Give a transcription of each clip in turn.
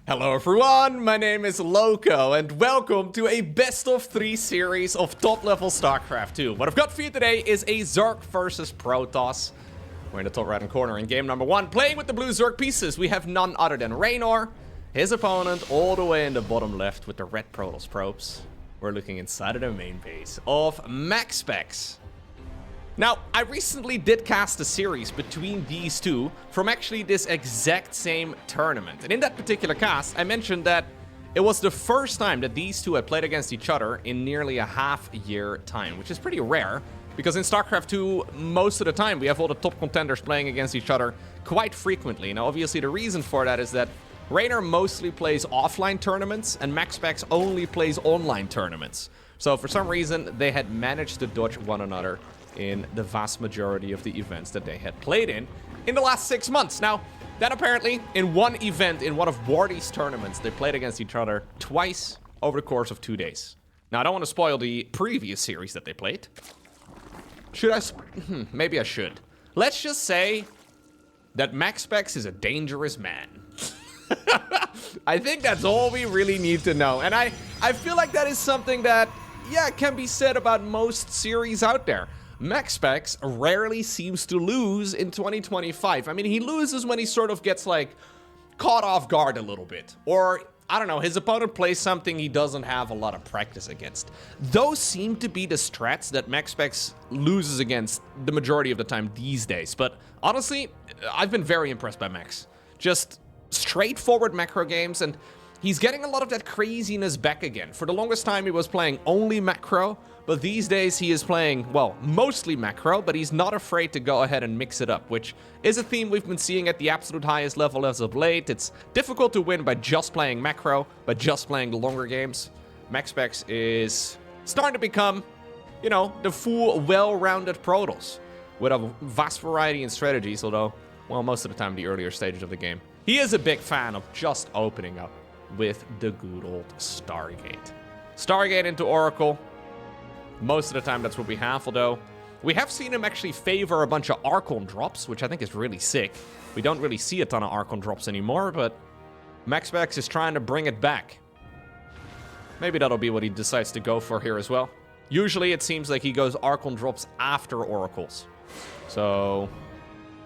Hello everyone, my name is Lowko and welcome to a best of 3 series of top level StarCraft 2. What I've got for you today is a Zerg versus Protoss. We're in the top right hand corner in game number 1. Playing with the blue Zerg pieces, we have none other than Reynor. His opponent all the way in the bottom left with the red Protoss probes. We're looking inside of the main base of MaxPax. Now, I recently did cast a series between these two from actually this exact same tournament. And in that particular cast, I mentioned that it was the first time that these two had played against each other in nearly a half-year time, which is pretty rare, because in StarCraft 2, most of the time, we have all the top contenders playing against each other quite frequently. Now, obviously, the reason for that is that Reynor mostly plays offline tournaments, and MaxPax only plays online tournaments. So, for some reason, they had managed to dodge one another in the vast majority of the events that they had played in the last 6 months. Now, then apparently, in one event, in one of Wardy's tournaments, they played against each other twice over the course of 2 days. Now, I don't want to spoil the previous series that they played. Should I? Maybe I should. Let's just say that MaxPax is a dangerous man. I think that's all we really need to know. And I feel like that is something that, yeah, can be said about most series out there. MaxPax rarely seems to lose in 2025. I mean, he loses when he sort of gets, like, caught off guard a little bit. Or, I don't know, his opponent plays something he doesn't have a lot of practice against. Those seem to be the strats that MaxPax loses against the majority of the time these days. But, honestly, I've been very impressed by Max. Just straightforward macro games, and he's getting a lot of that craziness back again. For the longest time, he was playing only macro. But these days he is playing, well, mostly macro, but he's not afraid to go ahead and mix it up, which is a theme we've been seeing at the absolute highest level as of late. It's difficult to win by just playing macro, by just playing the longer games. MaxPax is starting to become, you know, the full, well-rounded Protoss, with a vast variety in strategies, although, well, most of the time the earlier stages of the game. He is a big fan of just opening up with the good old Stargate. Stargate into Oracle. Most of the time, that's what we have, although we have seen him actually favor a bunch of Archon drops, which I think is really sick. We don't really see a ton of Archon drops anymore, but MaxPax is trying to bring it back. Maybe that'll be what he decides to go for here as well. Usually, it seems like he goes Archon drops after Oracles. So,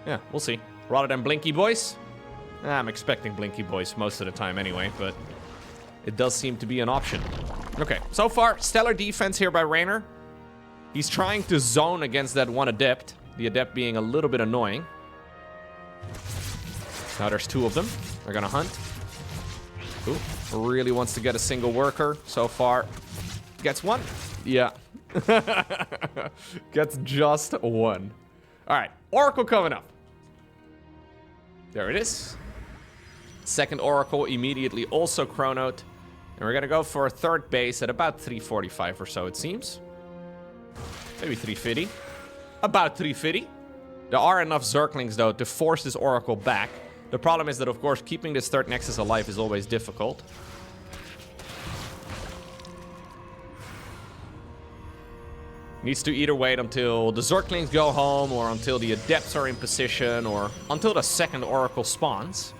yeah, we'll see. Rather than Blinky Boys, I'm expecting Blinky Boys most of the time anyway, but it does seem to be an option. Okay, so far, stellar defense here by Reynor. He's trying to zone against that one Adept. The Adept being a little bit annoying. Now there's 2 of them. They're gonna hunt. Ooh, really wants to get a single worker. So far, gets 1. Yeah. Gets just 1. Alright, Oracle coming up. There it is. Second Oracle immediately also chronoed. And we're going to go for a third base at about 345 or so, it seems. Maybe 350. About 350. There are enough Zerglings, though, to force this Oracle back. The problem is that, of course, keeping this third Nexus alive is always difficult. Needs to either wait until the Zerglings go home, or until the Adepts are in position, or until the second Oracle spawns.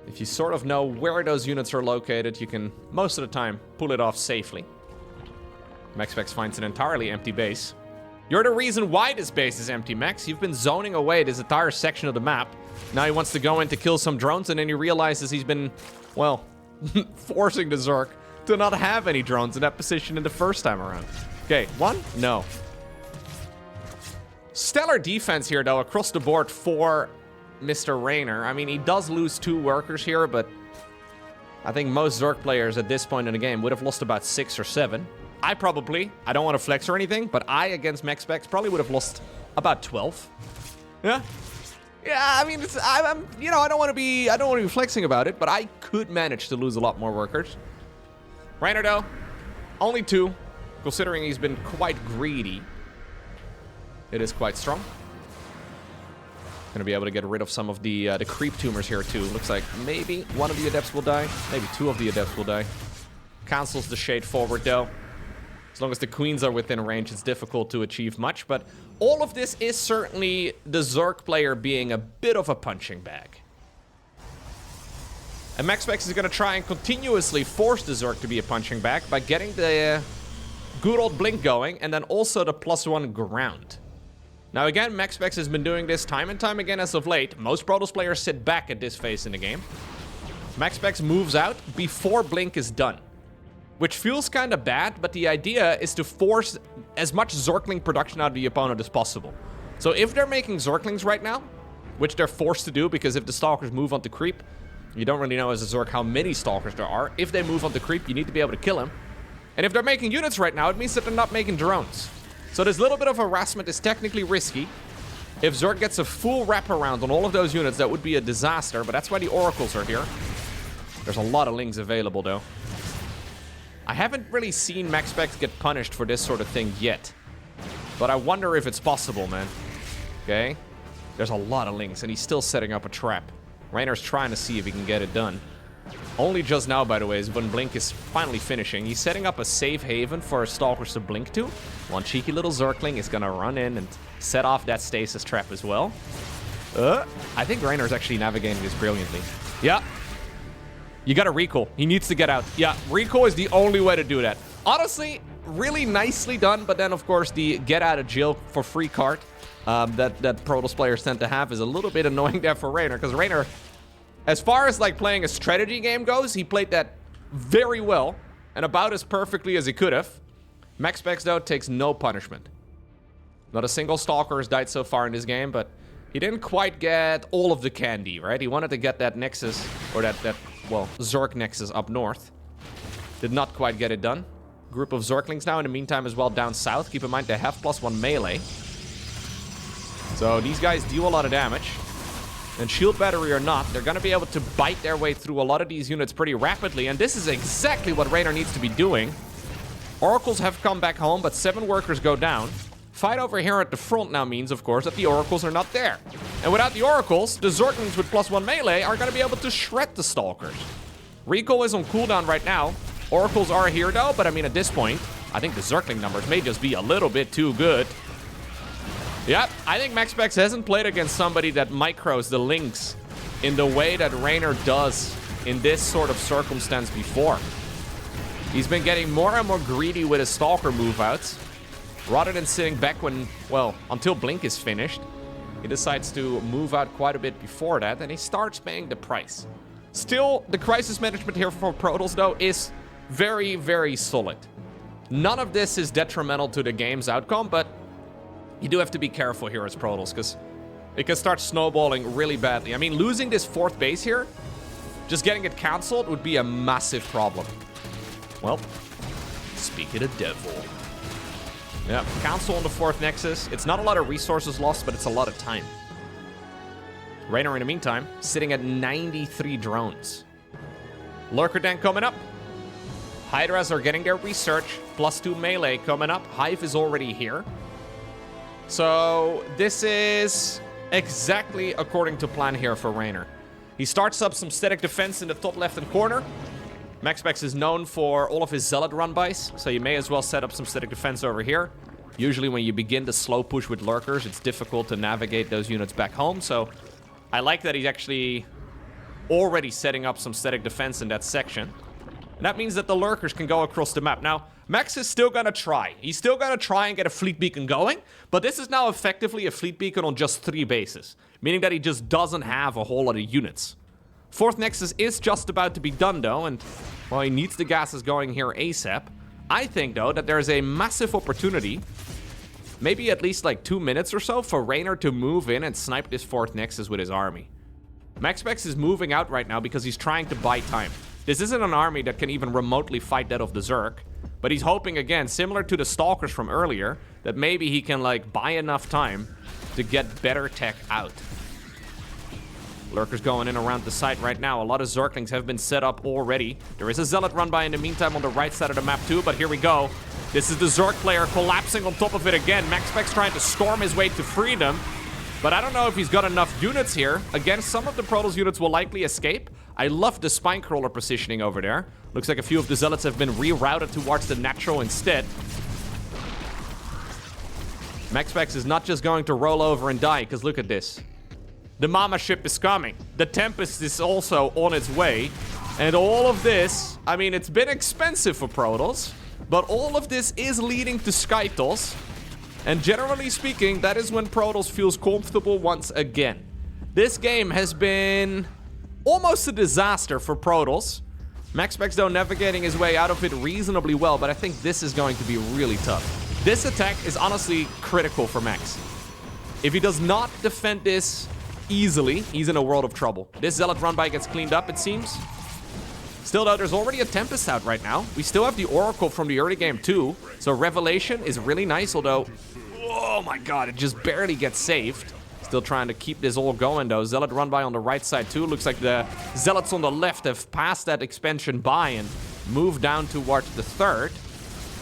If you sort of know where those units are located, you can, most of the time, pull it off safely. MaxPax finds an entirely empty base. You're the reason why this base is empty, Max. You've been zoning away this entire section of the map. Now he wants to go in to kill some drones, and then he realizes he's been, well, forcing the Zerg to not have any drones in that position in the first time around. Okay, 1? No. Stellar defense here, though, across the board for Mr. Reynor. I mean, he does lose 2 workers here, but I think most Zerg players at this point in the game would have lost about 6 or 7. I don't want to flex or anything, but I, against MaxPax, probably would have lost about 12. Yeah? Yeah, I mean, I'm you know, I don't want to be flexing about it, but I could manage to lose a lot more workers. Reynor, though, only 2, considering he's been quite greedy. It is quite strong. Gonna be able to get rid of some of the creep tumors here too. Looks like maybe one of the Adepts will die. Maybe 2 of the Adepts will die. Cancels the shade forward though. As long as the Queens are within range, it's difficult to achieve much. But all of this is certainly the Zerg player being a bit of a punching bag. And MaxPax is going to try and continuously force the Zerg to be a punching bag by getting the good old blink going, and then also the +1 ground. Now again, MaxPax has been doing this time and time again as of late. Most Protoss players sit back at this phase in the game. MaxPax moves out before blink is done, which feels kind of bad, but the idea is to force as much Zergling production out of the opponent as possible. So if they're making Zerglings right now, which they're forced to do because if the Stalkers move on to creep, you don't really know as a Zerg how many Stalkers there are. If they move on to creep, you need to be able to kill him. And if they're making units right now, it means that they're not making drones. So this little bit of harassment is technically risky. If Zerg gets a full wraparound on all of those units, that would be a disaster, but that's why the Oracles are here. There's a lot of Lings available, though. I haven't really seen MaxPax get punished for this sort of thing yet. But I wonder if it's possible, man. Okay? There's a lot of Lings, and he's still setting up a trap. Reynor's trying to see if he can get it done. Only just now, by the way, is when Blink is finally finishing. He's setting up a safe haven for Stalkers to blink to. One cheeky little Zergling is gonna run in and set off that stasis trap as well. I think Reynor's actually navigating this brilliantly. Yeah. You gotta recall. He needs to get out. Yeah, recall is the only way to do that. Honestly, really nicely done, but then, of course, the get out of jail for free card that Protoss players tend to have is a little bit annoying there for Reynor, because Reynor, as far as like playing a strategy game goes, he played that very well and about as perfectly as he could have. MaxPax, though, takes no punishment. Not a single Stalker has died so far in this game, but he didn't quite get all of the candy, right? He wanted to get that Nexus, or that well, Zerg Nexus up north. Did not quite get it done. Group of Zerglings now in the meantime as well down south. Keep in mind they have +1 melee. So these guys deal a lot of damage. And shield battery or not, they're going to be able to bite their way through a lot of these units pretty rapidly. And this is exactly what Reynor needs to be doing. Oracles have come back home, but 7 workers go down. Fight over here at the front now means, of course, that the Oracles are not there. And without the Oracles, the Zerglings with +1 melee are going to be able to shred the Stalkers. Recall is on cooldown right now. Oracles are here, though, but I mean, at this point, I think the Zergling numbers may just be a little bit too good. Yep, I think MaxPax hasn't played against somebody that micros the Lings in the way that Reynor does in this sort of circumstance before. He's been getting more and more greedy with his Stalker move-outs. Rather than sitting back when, well, until Blink is finished, he decides to move out quite a bit before that, and he starts paying the price. Still, the crisis management here for Protoss, though, is very, very solid. None of this is detrimental to the game's outcome, but you do have to be careful here as Protoss, because it can start snowballing really badly. I mean, losing this 4th base here, just getting it cancelled would be a massive problem. Well, speak of the devil. Yeah, cancel on the 4th Nexus. It's not a lot of resources lost, but it's a lot of time. Reynor, in the meantime, sitting at 93 drones. Lurker Den coming up. Hydras are getting their research. +2 melee coming up. Hive is already here. So this is exactly according to plan here for Reynor. He starts up some static defense in the top left-hand corner. MaxPax is known for all of his Zealot run-bys, so you may as well set up some static defense over here. Usually when you begin the slow push with Lurkers, it's difficult to navigate those units back home, so I like that he's actually already setting up some static defense in that section. And that means that the Lurkers can go across the map. Now, Max is still gonna try. He's still gonna try and get a fleet beacon going, but this is now effectively a fleet beacon on just 3 bases, meaning that he just doesn't have a whole lot of units. 4th Nexus is just about to be done, though, and, well, he needs the gases going here ASAP. I think, though, that there's a massive opportunity, maybe at least like 2 minutes or so, for Reynor to move in and snipe this 4th Nexus with his army. MaxPax is moving out right now because he's trying to buy time. This isn't an army that can even remotely fight that of the Zerg, but he's hoping, again, similar to the Stalkers from earlier, that maybe he can, like, buy enough time to get better tech out. Lurkers going in around the site right now. A lot of Zerglings have been set up already. There is a Zealot run-by in the meantime on the right side of the map too, but here we go. This is the Zerg player collapsing on top of it again. MaxPax trying to storm his way to freedom, but I don't know if he's got enough units here. Again, some of the Protoss units will likely escape. I love the Spine Crawler positioning over there. Looks like a few of the Zealots have been rerouted towards the Natural instead. MaxPax is not just going to roll over and die, because look at this. The Mama ship is coming. The Tempest is also on its way. And all of this, I mean, it's been expensive for Protoss, but all of this is leading to Skytoss. And generally speaking, that is when Protoss feels comfortable once again. This game has been almost a disaster for Protoss. MaxPax, though, navigating his way out of it reasonably well, but I think this is going to be really tough. This attack is honestly critical for Max. If he does not defend this easily, he's in a world of trouble. This Zealot run-by gets cleaned up, it seems. Still, though, there's already a Tempest out right now. We still have the Oracle from the early game, too. So Revelation is really nice, although... Oh, my God, it just barely gets saved. Still trying to keep this all going, though. Zealot run-by on the right side, too. Looks like the Zealots on the left have passed that expansion by and moved down towards the third.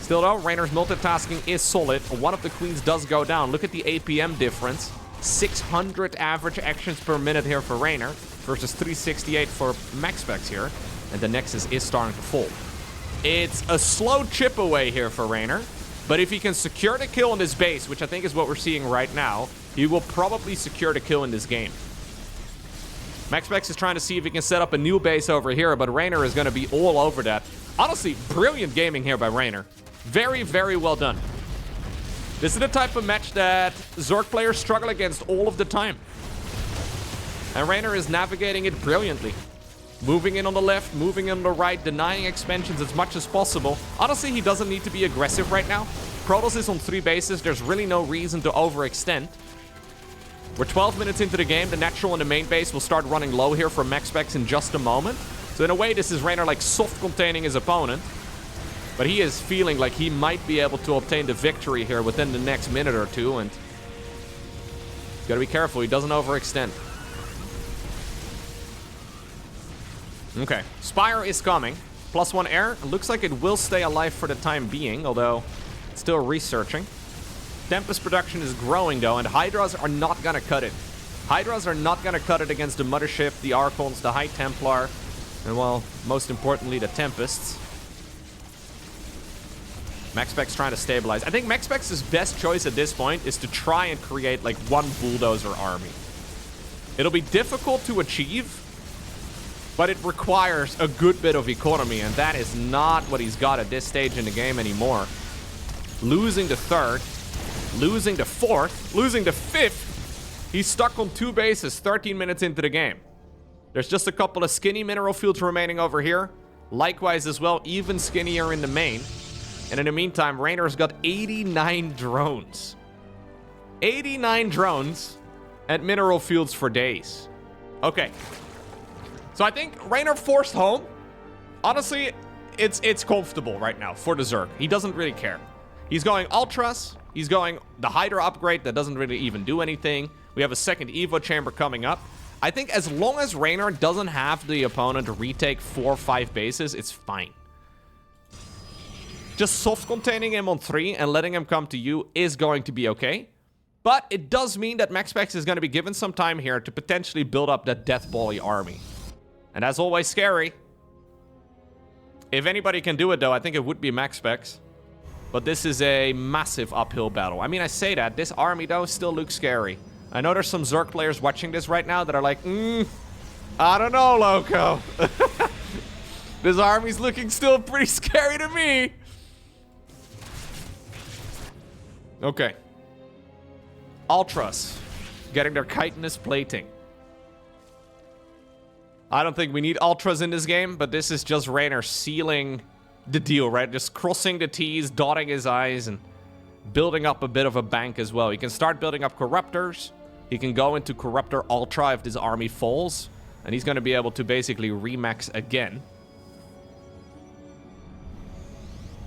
Still, though, Reynor's multitasking is solid. One of the queens does go down. Look at the APM difference. 600 average actions per minute here for Reynor versus 368 for MaxPax here. And the Nexus is starting to fall. It's a slow chip away here for Reynor. But if he can secure the kill on this base, which I think is what we're seeing right now, he will probably secure the kill in this game. MaxPax is trying to see if he can set up a new base over here, but Reynor is going to be all over that. Honestly, brilliant gaming here by Reynor. Very, very well done. This is the type of match that Zerg players struggle against all of the time. And Reynor is navigating it brilliantly. Moving in on the left, moving in on the right, denying expansions as much as possible. Honestly, he doesn't need to be aggressive right now. Protoss is on 3 bases. There's really no reason to overextend. We're 12 minutes into the game. The natural and the main base will start running low here for MaxPax in just a moment. So in a way, this is Reynor like soft containing his opponent. But he is feeling like he might be able to obtain the victory here within the next minute or two. And he's got to be careful. He doesn't overextend. Okay, Spire is coming. +1 air. It looks like it will stay alive for the time being, although it's still researching. Tempest production is growing, though, and Hydras are not gonna cut it. Hydras are not gonna cut it against the Mothership, the Archons, the High Templar, and, well, most importantly, the Tempests. MaxPax trying to stabilize. I think MaxPax's best choice at this point is to try and create, like, one Bulldozer army. It'll be difficult to achieve, but it requires a good bit of economy, and that is not what he's got at this stage in the game anymore. Losing the third, losing the fourth, losing the fifth. He's stuck on 2 bases 13 minutes into the game. There's just a couple of skinny mineral fields remaining over here. Likewise as well, even skinnier in the main. And in the meantime, Reynor's got 89 drones. 89 drones at mineral fields for days. Okay. So I think Reynor forced home. Honestly, it's comfortable right now for the Zerg. He doesn't really care. He's going Ultras. He's going the Hydra upgrade that doesn't really even do anything. We have a second Evo chamber coming up. I think as long as Reynor doesn't have the opponent retake 4 or 5 bases, it's fine. Just soft containing him on 3 and letting him come to you is going to be okay. But it does mean that MaxPax is going to be given some time here to potentially build up that Death Bally army. And as always, scary. If anybody can do it, though, I think it would be MaxPax. But this is a massive uphill battle. I mean, I say that. This army, though, still looks scary. I know there's some Zerg players watching this right now that are like, I don't know, Lowko. This army's looking still pretty scary to me. Okay. Ultras getting their chitinous plating. I don't think we need Ultras in this game, but this is just Reynor sealing the deal, right? Just crossing the T's, dotting his I's, and building up a bit of a bank as well. He can start building up Corruptors. He can go into Corruptor Ultra if this army falls, and he's going to be able to basically remax again.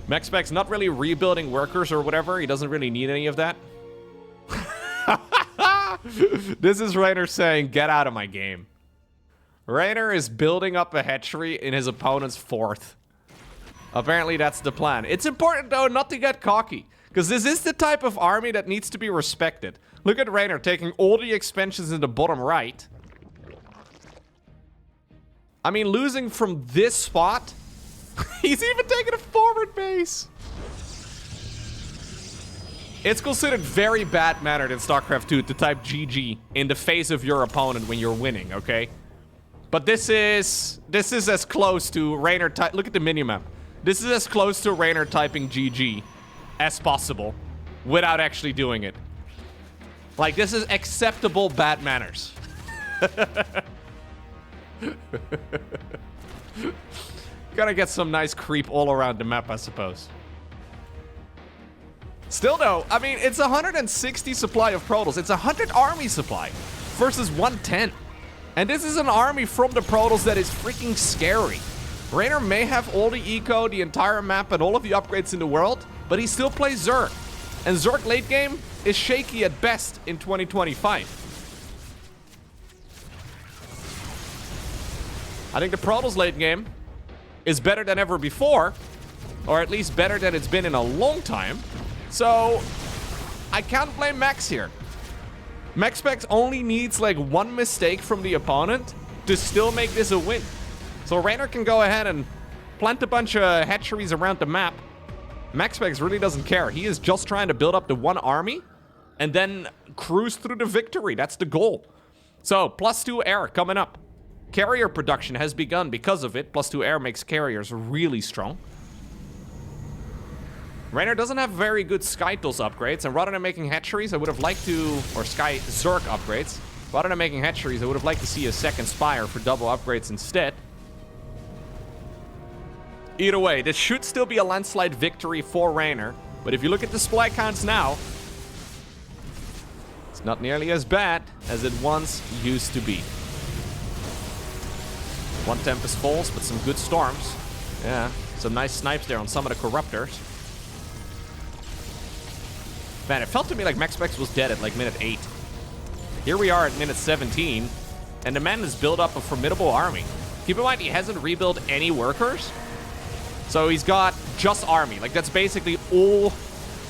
MaxPax not really rebuilding workers or whatever. He doesn't really need any of that. This is Reynor saying, get out of my game. Reynor is building up a hatchery in his opponent's 4th. Apparently that's the plan. It's important, though, not to get cocky, because this is the type of army that needs to be respected. Look at Reynor taking all the expansions in the bottom right. I mean, losing from this spot. He's even taking a forward base. It's considered very bad mannered in StarCraft 2 to type GG in the face of your opponent when you're winning, okay? But this is as close to Reynor type. Look at the minimap. This is as close to Reynor typing GG as possible without actually doing it. Like, this is acceptable bad manners. Gotta get some nice creep all around the map, I suppose. Still though, I mean, it's 160 supply of Protoss. It's 100 army supply versus 110. And this is an army from the Protoss that is freaking scary. Reynor may have all the eco, the entire map, and all of the upgrades in the world, but he still plays Zerg. And Zerg late game is shaky at best in 2025. I think the Protoss late game is better than ever before, or at least better than it's been in a long time. So I can't blame Max here. MaxPax only needs like one mistake from the opponent to still make this a win. So Reynor can go ahead and plant a bunch of hatcheries around the map. MaxPax really doesn't care. He is just trying to build up the one army and then cruise through the victory. That's the goal. So +2 air coming up. Carrier production has begun because of it. +2 air makes carriers really strong. Reynor doesn't have very good Sky Tools upgrades, and rather than making hatcheries, I would have liked to, or Sky Zerg upgrades, rather than making hatcheries, I would have liked to see a second Spire for double upgrades instead. Either way, this should still be a landslide victory for Reynor, but if you look at the supply counts now, it's not nearly as bad as it once used to be. One Tempest falls, but some good storms. Yeah, some nice snipes there on some of the Corruptors. Man, it felt to me like MaxPax was dead at like minute 8. Here we are at minute 17, and the man has built up a formidable army. Keep in mind, he hasn't rebuilt any workers, so he's got just army. Like, that's basically all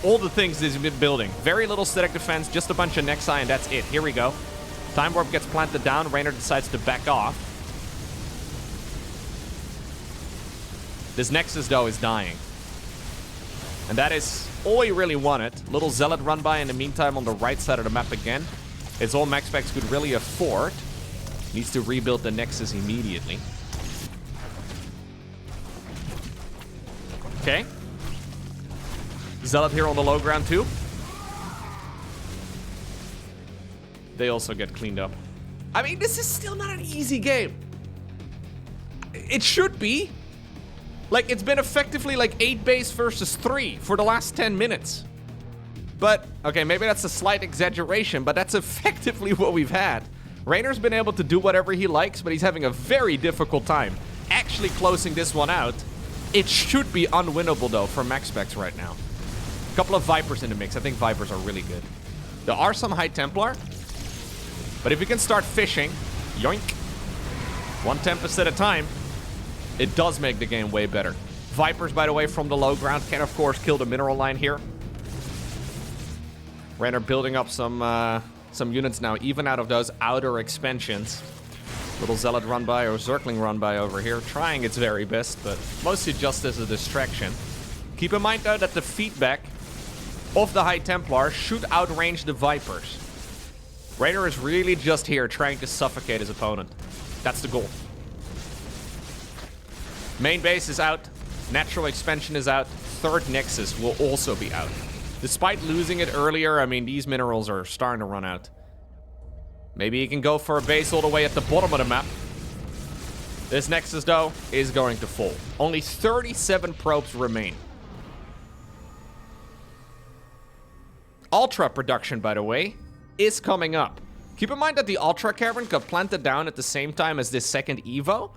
the things that he's been building. Very little static defense, just a bunch of Nexi, and that's it. Here we go. Time Warp gets planted down. Reynor decides to back off. This Nexus, though, is dying. And that is all he really wanted. Little Zealot run by in the meantime on the right side of the map again. It's all MaxPax could really afford. Needs to rebuild the Nexus immediately. Okay. Zealot here on the low ground too. They also get cleaned up. I mean, this is still not an easy game. It should be. Like, it's been effectively like 8 base versus 3 for the last 10 minutes. But, okay, maybe that's a slight exaggeration, but that's effectively what we've had. Reynor's been able to do whatever he likes, but he's having a very difficult time actually closing this one out. It should be unwinnable, though, for MaxPax right now. A couple of Vipers in the mix. I think Vipers are really good. There are some High Templar, but if you can start fishing, yoink, one Tempest at a time, it does make the game way better. Vipers, by the way, from the low ground can, of course, kill the mineral line here. Reynor building up some units now, even out of those outer expansions. Little Zealot run by or Zergling run by over here, trying its very best, but mostly just as a distraction. Keep in mind, though, that the feedback of the High Templar should outrange the Vipers. Reynor is really just here trying to suffocate his opponent. That's the goal. Main base is out. Natural expansion is out. Third Nexus will also be out. Despite losing it earlier, I mean, these minerals are starting to run out. Maybe he can go for a base all the way at the bottom of the map. This Nexus, though, is going to fall. Only 37 probes remain. Ultra production, by the way, is coming up. Keep in mind that the Ultra Cavern got planted down at the same time as this second Evo.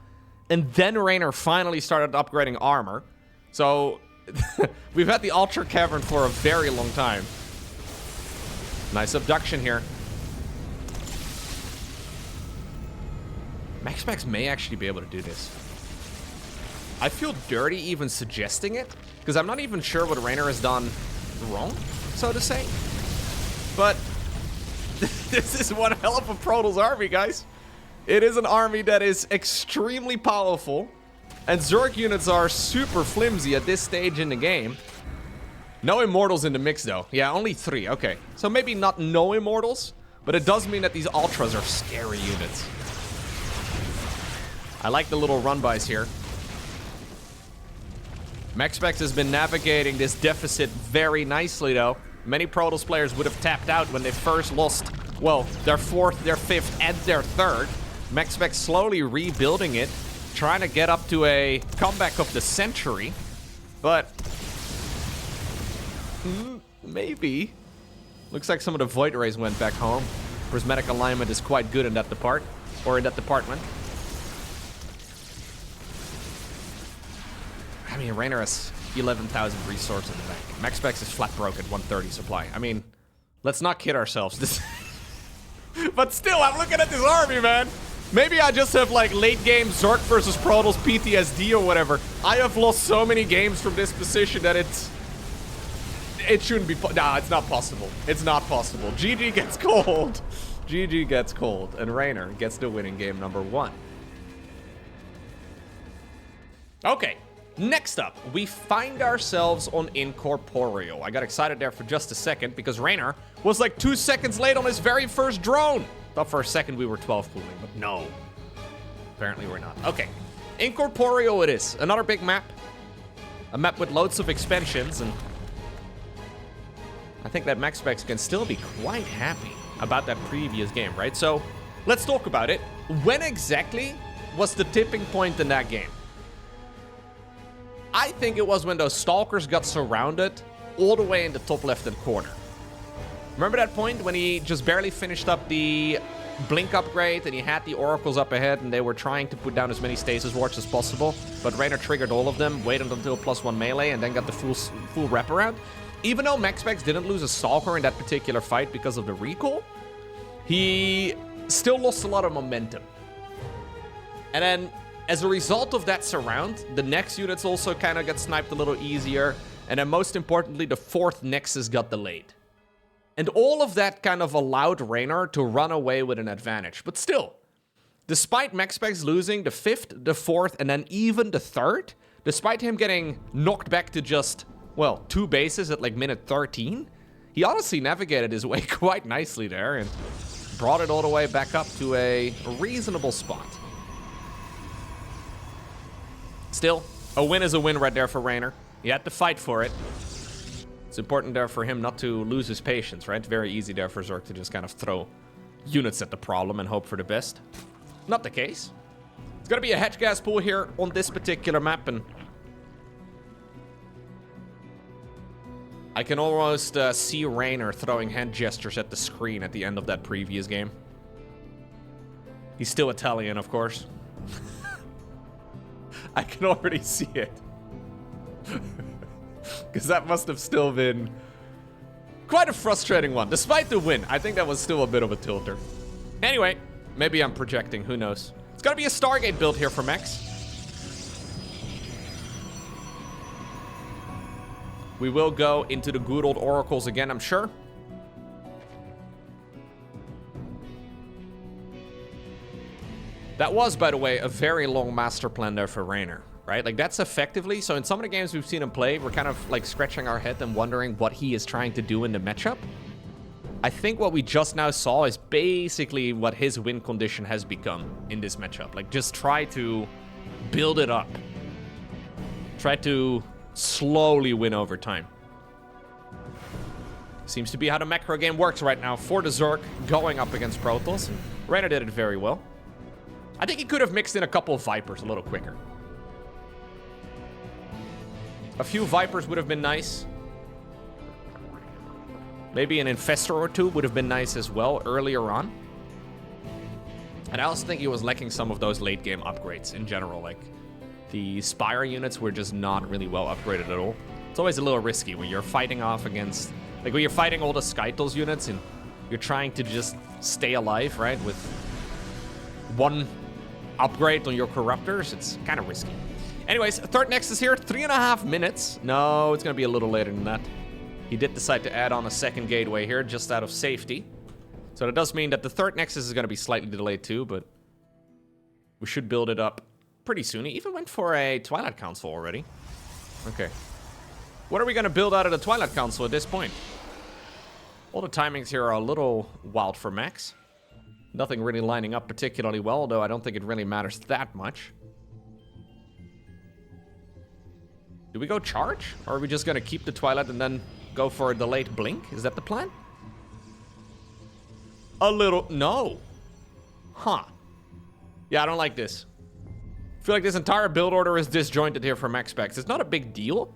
And then Reynor finally started upgrading armor. So, we've had the Ultra Cavern for a very long time. Nice abduction here. MaxPax may actually be able to do this. I feel dirty even suggesting it, because I'm not even sure what Reynor has done wrong, so to say. But this is one hell of a Protoss army, guys. It is an army that is extremely powerful, and Zerg units are super flimsy at this stage in the game. No Immortals in the mix, though. Yeah, only 3. Okay. So maybe not no Immortals, but it does mean that these Ultras are scary units. I like the little run-bys here. MaxPax has been navigating this deficit very nicely, though. Many Protoss players would have tapped out when they first lost, well, their 4th, their 5th, and their 3rd. MaxPax slowly rebuilding it, trying to get up to a comeback of the century. But maybe. Looks like some of the Void Rays went back home. Prismatic alignment is quite good in that department. I mean, Reynor has 11,000 resources in the bank. MaxPax is flat broke at 130 supply. I mean, let's not kid ourselves. This but still, I'm looking at this army, man. Maybe I just have, like, late-game Zerg versus Protoss PTSD or whatever. I have lost so many games from this position that it shouldn't be... Nah, it's not possible. It's not possible. GG gets cold. GG gets cold. And Reynor gets the winning game number 1. Okay. Next up, we find ourselves on Incorporeal. I got excited there for just a second because Reynor was like 2 seconds late on his very first drone. Thought for a second we were 12 pooling, but no. Apparently we're not. Okay, Incorporeal it is. Another big map. A map with loads of expansions, and I think that MaxPax can still be quite happy about that previous game, right? So, let's talk about it. When exactly was the tipping point in that game? I think it was when those Stalkers got surrounded all the way in the top left-hand corner. Remember that point when he just barely finished up the Blink upgrade and he had the Oracles up ahead and they were trying to put down as many stasis wards as possible, but Reynor triggered all of them, waited until +1 melee, and then got the full wraparound? Even though MaxPax didn't lose a Stalker in that particular fight because of the recall, he still lost a lot of momentum. And then, as a result of that surround, the next units also kind of got sniped a little easier. And then most importantly, the 4th Nexus got delayed. And all of that kind of allowed Reynor to run away with an advantage. But still, despite MaxPax losing the 5th, the 4th, and then even the 3rd, despite him getting knocked back to just, well, 2 bases at like minute 13, he honestly navigated his way quite nicely there and brought it all the way back up to a reasonable spot. Still, a win is a win right there for Reynor. He had to fight for it. It's important there for him not to lose his patience, right? Very easy there for Zerg to just kind of throw units at the problem and hope for the best. Not the case. It's gonna be a hedge gas pool here on this particular map, and I can almost see Reynor throwing hand gestures at the screen at the end of that previous game. He's still Italian, of course. I can already see it. Because that must have still been quite a frustrating one. Despite the win, I think that was still a bit of a tilter. Anyway, maybe I'm projecting, who knows. It's gonna be a Stargate build here for Max. We will go into the good old Oracles again, I'm sure. That was, by the way, a very long master plan there for Reynor, right? Like, that's effectively... So in some of the games we've seen him play, we're kind of, like, scratching our head and wondering what he is trying to do in the matchup. I think what we just now saw is basically what his win condition has become in this matchup. Like, just try to build it up. Try to slowly win over time. Seems to be how the macro game works right now for the Zerg going up against Protoss. Reynor did it very well. I think he could have mixed in a couple of Vipers a little quicker. A few Vipers would have been nice. Maybe an Infestor or two would have been nice as well earlier on. And I also think he was lacking some of those late game upgrades in general. Like, the Spire units were just not really well upgraded at all. It's always a little risky when you're fighting off against... Like, when you're fighting all the Skytles units and you're trying to just stay alive, right? With one upgrade on your Corruptors, it's kind of risky. Anyways, third Nexus here, 3.5 minutes. No, it's going to be a little later than that. He did decide to add on a second gateway here, just out of safety. So that does mean that the third Nexus is going to be slightly delayed too, but we should build it up pretty soon. He even went for a Twilight Council already. Okay. What are we going to build out of the Twilight Council at this point? All the timings here are a little wild for Max. Nothing really lining up particularly well, though I don't think it really matters that much. Do we go charge? Or are we just gonna keep the Twilight and then go for a delayed blink? Is that the plan? A little... No. Huh. Yeah, I don't like this. I feel like this entire build order is disjointed here for MaxPax. It's not a big deal,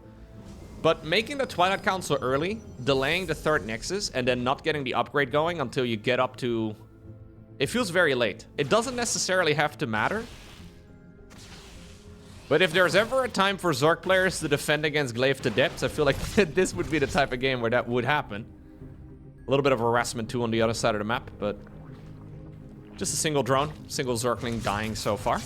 but making the Twilight Council early, delaying the third Nexus, and then not getting the upgrade going until you get up to... It feels very late. It doesn't necessarily have to matter. But if there's ever a time for Zerg players to defend against Glaive to Depths, I feel like this would be the type of game where that would happen. A little bit of harassment too on the other side of the map, but... Just a single drone, single Zergling dying so far.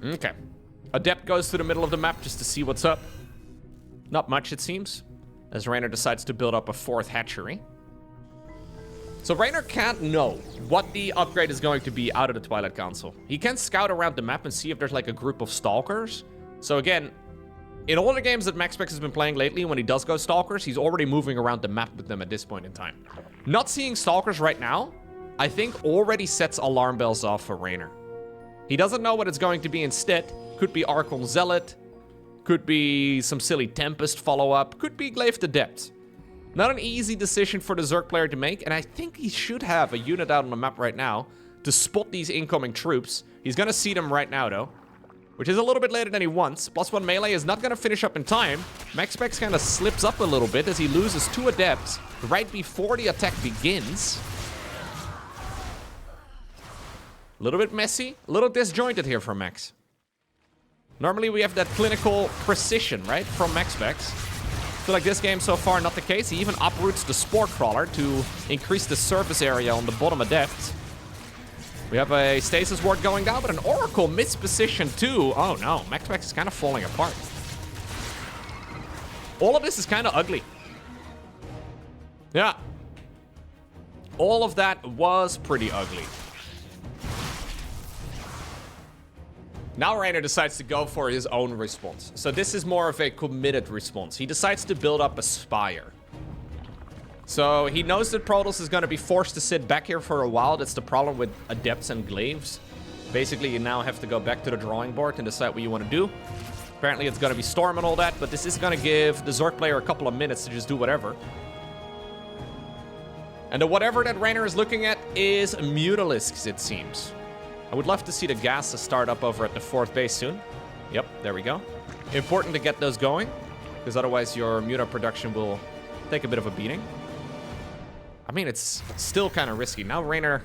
Okay. Adept goes to the middle of the map just to see what's up. Not much, it seems, as Reynor decides to build up a fourth hatchery. So Reynor can't know what the upgrade is going to be out of the Twilight Council. He can scout around the map and see if there's like a group of Stalkers. So again, in all the games that MaxPax has been playing lately, when he does go Stalkers, he's already moving around the map with them at this point in time. Not seeing Stalkers right now, I think already sets alarm bells off for Reynor. He doesn't know what it's going to be instead. Could be Archon Zealot. Could be some silly Tempest follow-up. Could be Glaive to Depths. Not an easy decision for the Zerg player to make, and I think he should have a unit out on the map right now to spot these incoming troops. He's gonna see them right now, though, which is a little bit later than he wants. +1 melee is not gonna finish up in time. MaxPax kind of slips up a little bit as he loses 2 Adepts right before the attack begins. A little bit messy, a little disjointed here for Max. Normally we have that clinical precision, right, from MaxPax. I feel like this game so far not the case. He even uproots the Spore Crawler to increase the surface area on the bottom Adept. We have a Stasis Ward going down, but an Oracle misposition too. Oh no, MaxPax is kind of falling apart. All of this is kind of ugly. Yeah. All of that was pretty ugly. Now Reynor decides to go for his own response. So this is more of a committed response. He decides to build up a Spire. So he knows that Protoss is going to be forced to sit back here for a while. That's the problem with Adepts and Glaives. Basically, you now have to go back to the drawing board and decide what you want to do. Apparently, it's going to be Storm and all that, but this is going to give the Zerg player a couple of minutes to just do whatever. And the whatever that Reynor is looking at is Mutalisks, it seems. I would love to see the gas start up over at the 4th base soon. Yep, there we go. Important to get those going, because otherwise your Muta production will take a bit of a beating. I mean, it's still kind of risky. Now Reynor...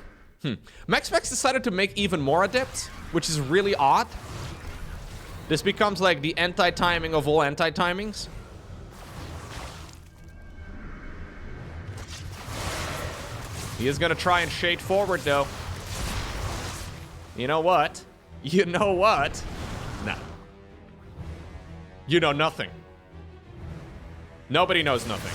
MaxPax decided to make even more Adepts, which is really odd. This becomes like the anti-timing of all anti-timings. He is going to try and shade forward, though. You know what? You know what? Nah. You know nothing. Nobody knows nothing.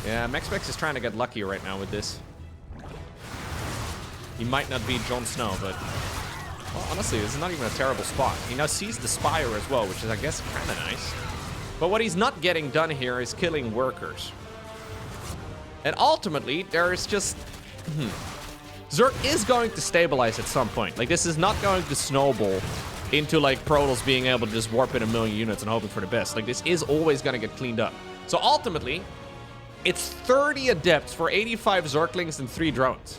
Yeah, MaxPax is trying to get lucky right now with this. He might not be Jon Snow, but... Well, honestly, this is not even a terrible spot. He now sees the Spire as well, which is, I guess, kind of nice. But what he's not getting done here is killing workers. And ultimately, there is just... Zerg is going to stabilize at some point. Like, this is not going to snowball into, like, Protoss being able to just warp in 1,000,000 units and hoping for the best. Like, this is always going to get cleaned up. So, ultimately, it's 30 Adepts for 85 Zerglings and 3 drones.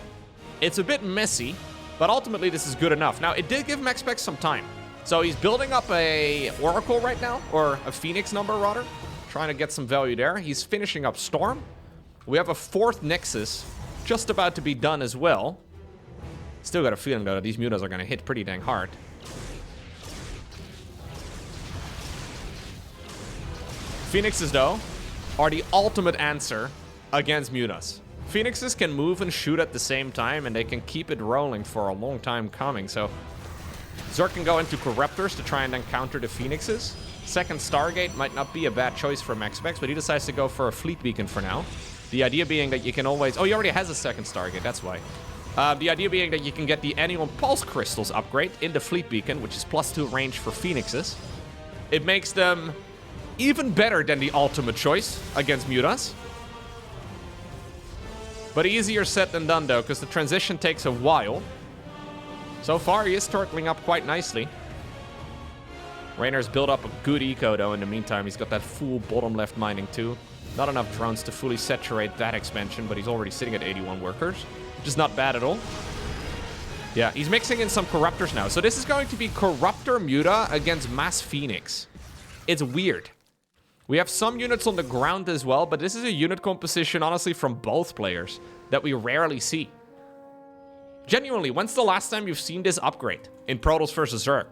It's a bit messy, but ultimately, this is good enough. Now, it did give MaxPax some time. So, he's building up a Oracle right now, or a Phoenix number, rather. Trying to get some value there. He's finishing up Storm. We have a 4th Nexus just about to be done as well. Still got a feeling, though, that these Mutas are going to hit pretty dang hard. Phoenixes, though, are the ultimate answer against Mutas. Phoenixes can move and shoot at the same time, and they can keep it rolling for a long time coming. So Zerg can go into Corruptors to try and then counter the Phoenixes. Second Stargate might not be a bad choice for MaxPax, but he decides to go for a Fleet Beacon for now. The idea being that you can always... Oh, he already has a second Stargate, that's why. The idea being that you can get the Annual Pulse Crystals upgrade in the Fleet Beacon, which is +2 range for Phoenixes. It makes them even better than the ultimate choice against Mutas. But easier said than done, though, because the transition takes a while. So far, he is turtling up quite nicely. Reynor's built up a good eco, though, in the meantime. He's got that full bottom left mining, too. Not enough drones to fully saturate that expansion, but he's already sitting at 81 workers, which is not bad at all. Yeah, he's mixing in some Corruptors now. So this is going to be Corruptor Muta against Mass Phoenix. It's weird. We have some units on the ground as well, but this is a unit composition, honestly, from both players that we rarely see. Genuinely, when's the last time you've seen this upgrade in Protoss versus Zerg?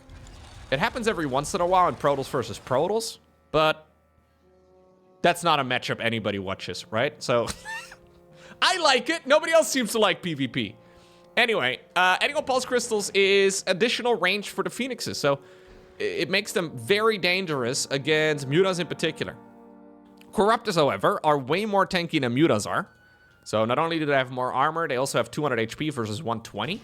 It happens every once in a while in Protoss versus Protoss, but that's not a matchup anybody watches, right? So, I like it. Nobody else seems to like PvP. Anyway, adding on Pulse Crystals is additional range for the Phoenixes, so it makes them very dangerous against Mutas in particular. Corruptors, however, are way more tanky than Mutas are. So not only do they have more armor, they also have 200 HP versus 120.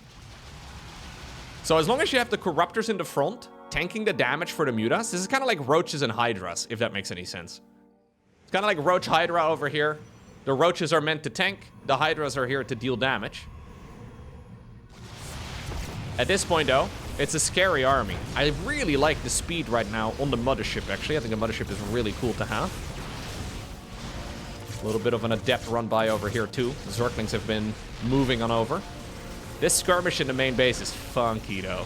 So as long as you have the Corruptors in the front, tanking the damage for the Mutas, this is kind of like Roaches and Hydras, if that makes any sense. It's kind of like Roach Hydra over here. The Roaches are meant to tank, the Hydras are here to deal damage. At this point, though, it's a scary army. I really like the speed right now on the Mothership, actually. I think the Mothership is really cool to have. A little bit of an Adept run by over here, too. The Zerglings have been moving on over. This skirmish in the main base is funky, though.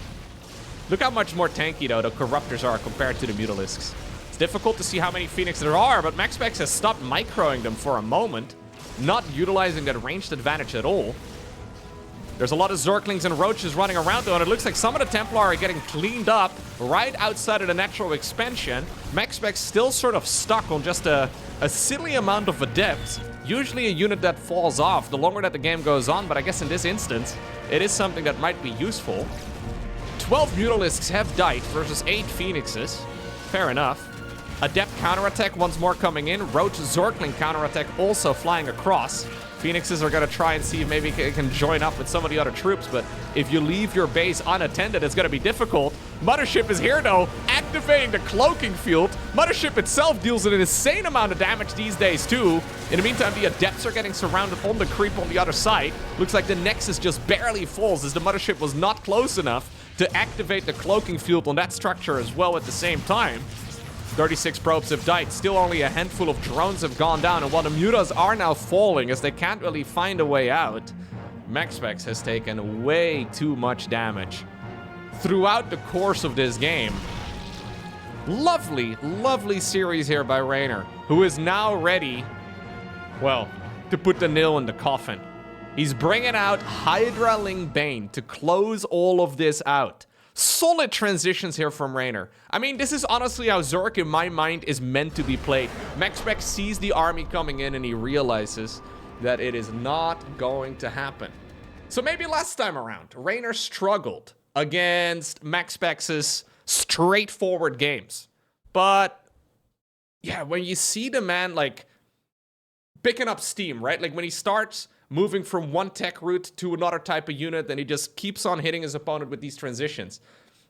Look how much more tanky, though, the Corruptors are compared to the Mutalisks. It's difficult to see how many Phoenix there are, but MaxPax has stopped microing them for a moment, not utilizing that ranged advantage at all. There's a lot of Zerglings and Roaches running around, though, and it looks like some of the Templar are getting cleaned up right outside of the natural expansion. MaxPax still sort of stuck on just a silly amount of Adepts. Usually a unit that falls off the longer that the game goes on, but I guess in this instance, it is something that might be useful. 12 Mutalisks have died versus 8 Phoenixes. Fair enough. Adept counterattack once more coming in. Roach Zergling counterattack also flying across. Phoenixes are going to try and see if maybe it can join up with some of the other troops, but if you leave your base unattended, it's going to be difficult. Mothership is here, though, activating the cloaking field. Mothership itself deals an insane amount of damage these days, too. In the meantime, the Adepts are getting surrounded on the creep on the other side. Looks like the Nexus just barely falls as the Mothership was not close enough to activate the cloaking field on that structure as well at the same time. 36 probes have died. Still only a handful of drones have gone down. And while the Mutas are now falling as they can't really find a way out, MaxPax has taken way too much damage throughout the course of this game. Lovely, lovely series here by Reynor, who is now ready, well, to put the nail in the coffin. He's bringing out Hydraling Bane to close all of this out. Solid transitions here from Reynor. I mean, this is honestly how Zerg, in my mind, is meant to be played. MaxPax sees the army coming in and he realizes that it is not going to happen. So maybe last time around, Reynor struggled against MaxPax's straightforward games. But, yeah, when you see the man, like, picking up steam, right? Like, when he starts moving from one tech route to another type of unit, and he just keeps on hitting his opponent with these transitions.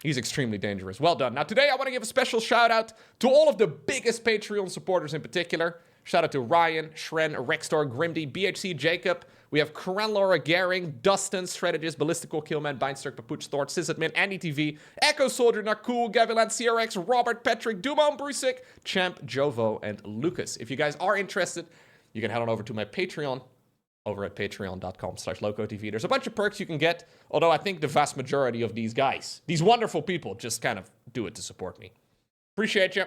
He's extremely dangerous. Well done. Now, today I want to give a special shout out to all of the biggest Patreon supporters in particular. Shout out to Ryan, Shren, Rexstar, Grimdy, BHC, Jacob. We have Karan, Laura, Gehring, Dustin, Strategist, Ballistical, Killman, Bindsterk, Papuch, Thort, Sysadmin, Andy TV, Echo Soldier, Nakul, Gavilan, CRX, Robert, Patrick, Dumont, Brusik, Champ, Jovo, and Lucas. If you guys are interested, you can head on over to my Patreon over at patreon.com/LowkoTV. There's a bunch of perks you can get, although I think the vast majority of these guys, these wonderful people, just kind of do it to support me. Appreciate you.